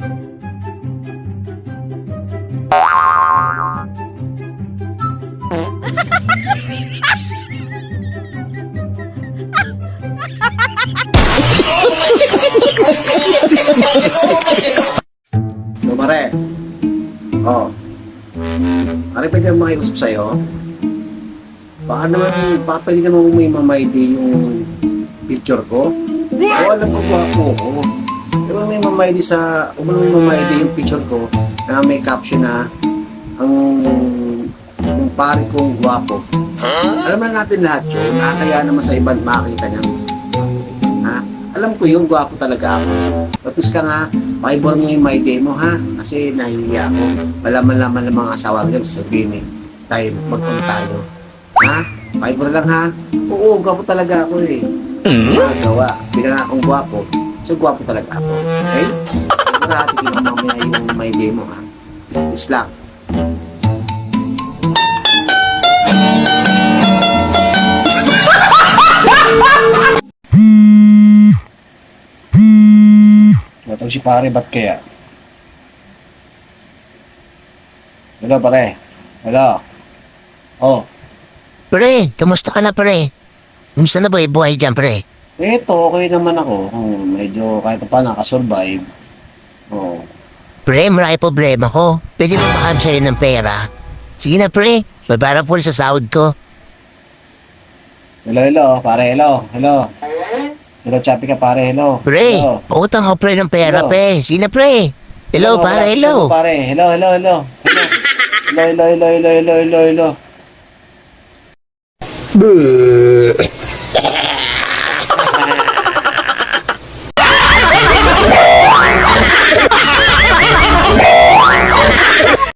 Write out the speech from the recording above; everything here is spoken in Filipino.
No, pare. Oh. Pare, pwede naman makiusap sa'yo? Baka pwede naman may mamaydi yung picture ko? O alam ko gwapo ko. Pero may mamaydi yung picture ko na may caption na ang pare kong gwapo. Alam na natin lahat yun. Nakakaya naman sa ibang makita niya. Ha? Alam ko yun, gwapo talaga ako. Tapos ka nga, pakibor mo yung my day mo, ha? Kasi nahihiya ako. Malaman-laman ng mga asawa ko sabihin tayo, magpunta tayo. Ha? Pakibor lang, ha? Oo, gwapo talaga ako eh. Magawa. Bilang akong gwapo. So, gwapo talaga ako. Okay? Nakatikin mo mamaya yung my day mo, ha? Is lang. Matag si pare, ba't kaya? Hello, pare. Hello. Oh. Pre, kamusta ka na pre? Kamusta na ba yung buhay dyan pre? Eto, okay naman ako. Medyo kahit pa nakasurvive. Oh. Pre, marami problema ko. Pwede mo makam sa'yo ng pera. Sige na pre, babara po sa sahod ko. Hello, pare, hello. Hello, chappy ka, pare, hello. Pre, Hello. pautang ako pre ng pera Hello. pre. Sige na pre. Hello, pare, wala, hello. Pare, hello. Hello.